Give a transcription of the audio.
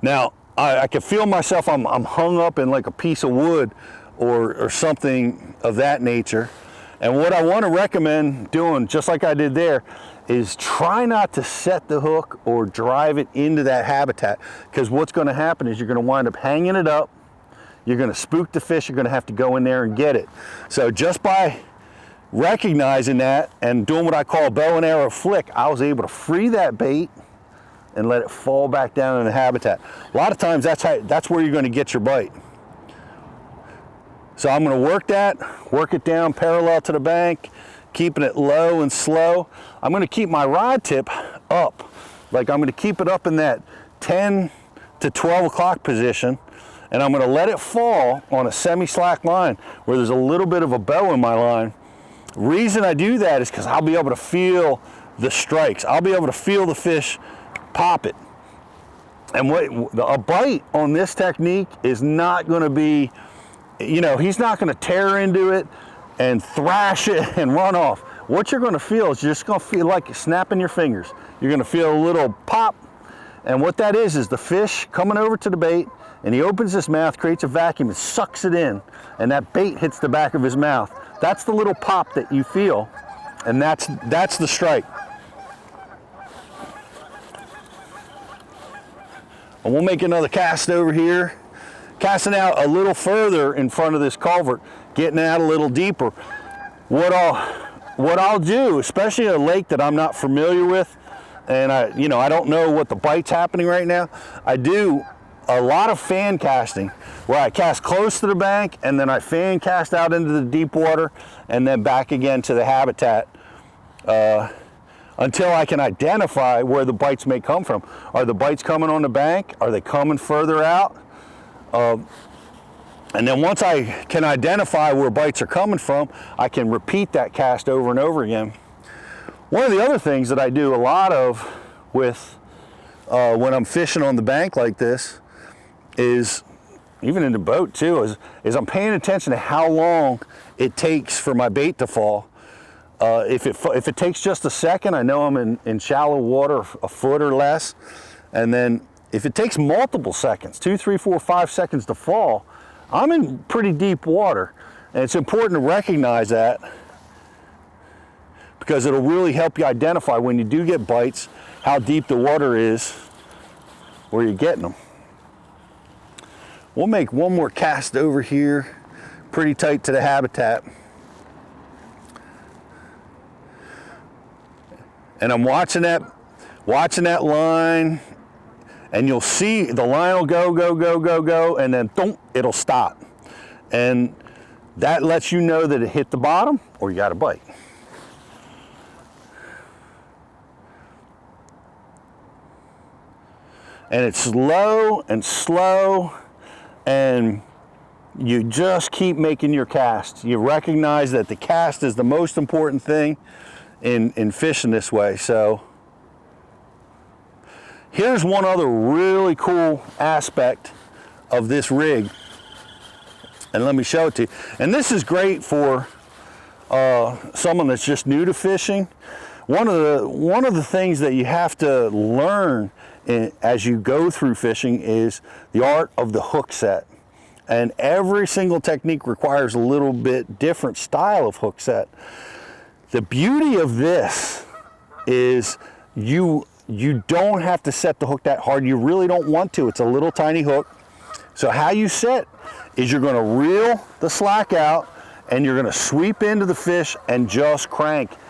Now, I can feel myself, I'm hung up in like a piece of wood or something of that nature. And what I want to recommend doing, just like I did there, is try not to set the hook or drive it into that habitat, because what's going to happen is you're going to wind up hanging it up, you're going to spook the fish, you're going to have to go in there and get it. So just by recognizing that and doing what I call a bow and arrow flick, I was able to free that bait and let it fall back down in the habitat. A lot of times that's where you're going to get your bite. So I'm going to work it down parallel to the bank, keeping it low and slow. I'm going to keep my rod tip up. Like I'm going to keep it up in that 10 to 12 o'clock position, and I'm going to let it fall on a semi-slack line where there's a little bit of a bow in my line. Reason I do that is because I'll be able to feel the strikes. I'll be able to feel the fish pop it. And a bite on this technique is not going to be, he's not going to tear into it and thrash it and run off. What you're going to feel is you're just going to feel like snapping your fingers. You're going to feel a little pop, and what that is the fish coming over to the bait, and he opens his mouth, creates a vacuum, and sucks it in, and that bait hits the back of his mouth. That's the little pop that you feel, and that's the strike. And we'll make another cast over here, casting out a little further in front of this culvert, getting out a little deeper. What I'll do, especially in a lake that I'm not familiar with, and I don't know what the bite's happening right now, I do a lot of fan casting where I cast close to the bank and then I fan cast out into the deep water and then back again to the habitat until I can identify where the bites may come from. Are the bites coming on the bank? Are they coming further out? And then once I can identify where bites are coming from, I can repeat that cast over and over again. One of the other things that I do a lot of with when I'm fishing on the bank like this is, even in the boat too, is I'm paying attention to how long it takes for my bait to fall. If it takes just a second, I know I'm in shallow water, a foot or less. And then if it takes multiple seconds, 2, 3, 4, 5 seconds to fall, I'm in pretty deep water. And it's important to recognize that, because it'll really help you identify when you do get bites, how deep the water is where you're getting them. We'll make one more cast over here, pretty tight to the habitat. And I'm watching that line, and you'll see the line will go, and then thump, it'll stop. And that lets you know that it hit the bottom or you got a bite. And it's low and slow, and you just keep making your cast. You recognize that the cast is the most important thing in fishing this way. So here's one other really cool aspect of this rig, and let me show it to you. And this is great for someone that's just new to fishing. One of the things that you have to learn as you go through fishing is the art of the hook set. And every single technique requires a little bit different style of hook set. The beauty of this is you don't have to set the hook that hard. You really don't want to. It's a little tiny hook. So how you set is you're going to reel the slack out, and you're going to sweep into the fish and just crank